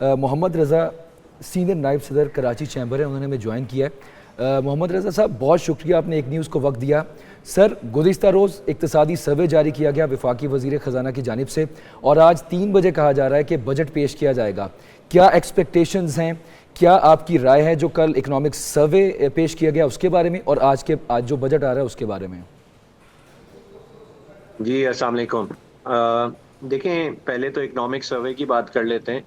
मोहम्मद रज़ा senior नायब सदर Karachi chamber है, उन्होंने हमें ज्वाइन किया है। मोहम्मद रज़ा साहब, बहुत शुक्रिया, आपने एक न्यूज़ को वक्त दिया। सर, गुज़िश्ता रोज़ इक़्तिसादी सर्वे जारी किया गया वफाकी वज़ीर ख़जाना की जानिब से, और आज 3 बजे कहा जा रहा है कि बजट पेश किया जाएगा। क्या एक्सपेक्टेशंस हैं, क्या आपकी राय है जो कल इकनॉमिक सर्वे पेश किया गया उसके बारे में, और आज जो बजट आ रहा है उसके बारे में? जी, अस्सलाम वालेकुम। देखें, पहले तो इकनॉमिक सर्वे की बात कर लेते हैं।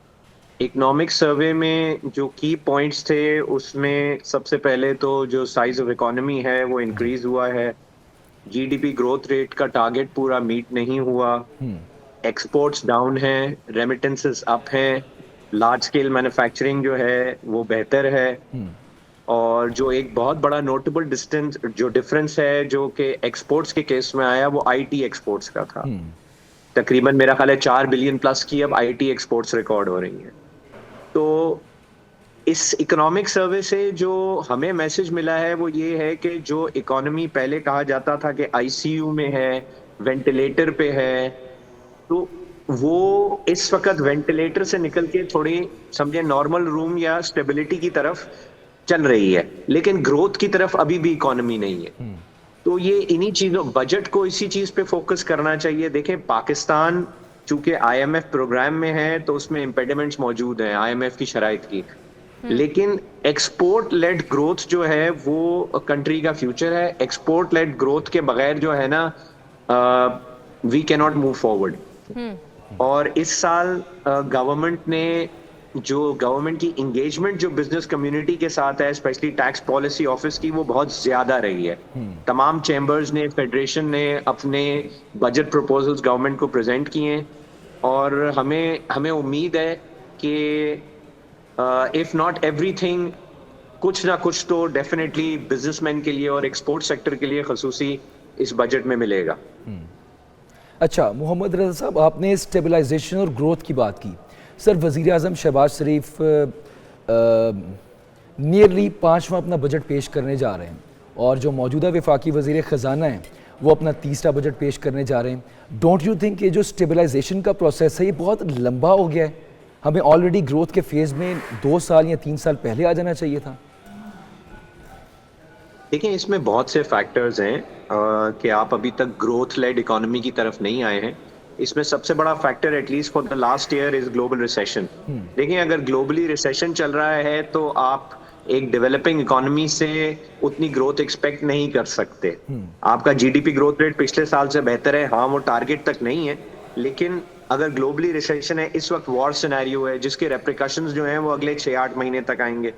इकनॉमिक सर्वे में जो की पॉइंट्स थे, उसमें सबसे पहले तो जो साइज ऑफ इकोनॉमी है वो इंक्रीज हुआ है। जीडीपी ग्रोथ रेट का टारगेट पूरा मीट नहीं हुआ। एक्सपोर्ट्स डाउन हैं, रेमिटेंसेस अप हैं, लार्ज स्केल मैन्युफैक्चरिंग जो है वो बेहतर है। और जो एक बहुत बड़ा नोटेबल डिफरेंस है जो कि एक्सपोर्ट्स के केस में आया, वो आईटी एक्सपोर्ट्स का था। तकरीबन मेरा ख्याल है 4 बिलियन प्लस की अब आईटी एक्सपोर्ट्स रिकॉर्ड हो रही हैं। तो इस इकोनॉमिक सर्वे से जो हमें मैसेज मिला है वो ये है कि जो इकोनॉमी पहले कहा जाता था कि आईसीयू में है, वेंटिलेटर पे है, तो वो इस वक्त वेंटिलेटर से निकल के थोड़ी समझे नॉर्मल रूम या स्टेबिलिटी की तरफ चल रही है, लेकिन ग्रोथ की तरफ अभी भी इकोनॉमी नहीं है। तो ये इन्हीं चीजों, बजट को इसी चीज पे फोकस करना चाहिए। देखें, पाकिस्तान चूंकि आईएमएफ प्रोग्राम में है तो उसमें इम्पेडिमेंट्स मौजूद हैं आईएमएफ की शराइत की, लेकिन एक्सपोर्ट लेड ग्रोथ जो है वो कंट्री का फ्यूचर है। एक्सपोर्ट लेड ग्रोथ के बगैर जो है ना, we can not move forward. और इस साल गवर्नमेंट ने गवर्नमेंट की इंगेजमेंट जो बिजनेस कम्युनिटी के साथ है, स्पेशली टैक्स पॉलिसी ऑफिस की, वो बहुत ज्यादा रही है। तमाम चैम्बर्स ने, फेडरेशन ने अपने बजट प्रपोजल्स गवर्नमेंट को प्रेजेंट किए हैं, और हमें उम्मीद है कि इफ नॉट एवरीथिंग, कुछ ना कुछ तो डेफिनेटली बिजनेसमैन के लिए और एक्सपोर्ट सेक्टर के लिए खसूसी इस बजट में मिलेगा। अच्छा मोहम्मद रज़ा साहब, आपने स्टेबलाइजेशन और ग्रोथ की बात की। सर, वज़ीर आज़म शहबाज शरीफ नियरली 5वां अपना बजट पेश करने जा रहे हैं, और जो मौजूदा वफाकी वज़ीर ख़जाना हैं वो अपना 3रा बजट पेश करने जा रहे हैं। डोंट यू थिंक ये जो स्टेबलाइजेशन का प्रोसेस है ये बहुत लंबा हो गया है? हमें ऑलरेडी ग्रोथ के फेज़ में 2 साल या 3 साल पहले आ जाना चाहिए था। देखिए, इसमें बहुत से फैक्टर्स हैं कि आप अभी तक ग्रोथ लेड इकोनॉमी की तरफ नहीं आए हैं। इसमें सबसे बड़ा factor, at least for the last year, is global recession. देखिए, अगर ग्लोबली रिसेशन चल रहा है तो आप एक डेवलपिंग इकोनॉमी से उतनी ग्रोथ एक्सपेक्ट नहीं कर सकते। आपका जीडीपी ग्रोथ रेट पिछले साल से बेहतर है, हाँ, वो टारगेट तक नहीं है, लेकिन अगर ग्लोबली रिसेशन है, इस वक्त वॉर सिनेरियो है जिसके रेप्रिकॉशंस जो हैं वो अगले 6-8 महीने तक आएंगे।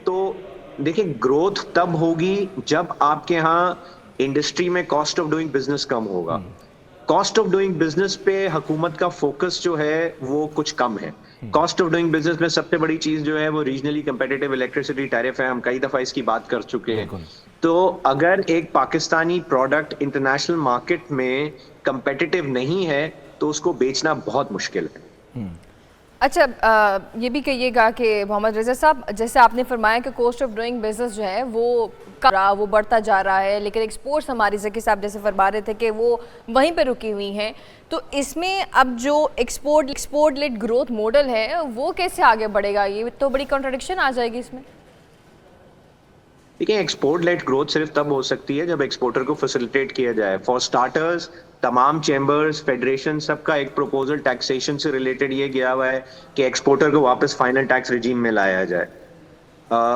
तो देखिए, ग्रोथ तब होगी जब आपके यहाँ इंडस्ट्री में कॉस्ट ऑफ डूइंग बिजनेस कम होगा। कॉस्ट ऑफ डूइंग बिजनेस पे हुकूमत का फोकस जो है वो कुछ कम है। कॉस्ट ऑफ डूइंग बिजनेस में सबसे बड़ी चीज जो है वो रीजनली कंपेटिटिव इलेक्ट्रिसिटी टैरिफ है। हम कई दफा इसकी बात कर चुके हैं। तो अगर एक पाकिस्तानी प्रोडक्ट इंटरनेशनल मार्केट में कंपेटिटिव नहीं है तो उसको बेचना बहुत मुश्किल है। अच्छा, ये भी कहिएगा कि मोहम्मद रज़ा साहब, जैसे आपने फरमाया कि कॉस्ट ऑफ डूइंग बिजनेस जो है वो बढ़ता जा रहा है, लेकिन एक्सपोर्ट्स हमारी जैसे साहब जैसे फरमा रहे थे कि वो वहीं पे रुकी हुई हैं, तो इसमें अब जो एक्सपोर्ट लेड ग्रोथ मॉडल है वो कैसे आगे बढ़ेगा? ये तो बड़ी कॉन्ट्रडिक्शन आ जाएगी इसमें। देखिए, एक्सपोर्ट लेड ग्रोथ सिर्फ तब हो सकती है जब एक्सपोर्टर को फैसिलिटेट किया जाए। फॉर स्टार्टर्स, तमाम चैम्बर्स, फेडरेशन, सबका एक प्रपोजल टैक्सेशन से रिलेटेड ये गया हुआ है कि एक्सपोर्टर को वापस फाइनल टैक्स रिजीम में लाया जाए।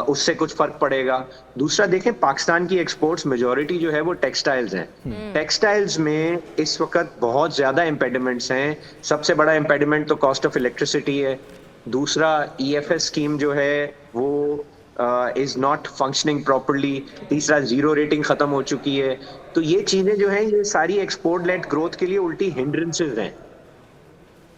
उससे कुछ फर्क पड़ेगा। दूसरा, देखें, पाकिस्तान की एक्सपोर्ट्स मेजॉरिटी जो है वो टेक्सटाइल्स हैं। टेक्सटाइल्स में इस वक्त बहुत ज्यादा इम्पेडिमेंट्स हैं। सबसे बड़ा इम्पेडिमेंट तो कॉस्ट ऑफ इलेक्ट्रिसिटी है। दूसरा, ईएफएस स्कीम जो है वो इज नॉट फंक्शनिंग प्रॉपरली। तीसरा, जीरो रेटिंग खत्म हो चुकी है। तो ये चीजें जो हैं ये सारी एक्सपोर्ट लेड ग्रोथ के लिए उल्टी हिंड्रेंसेस हैं।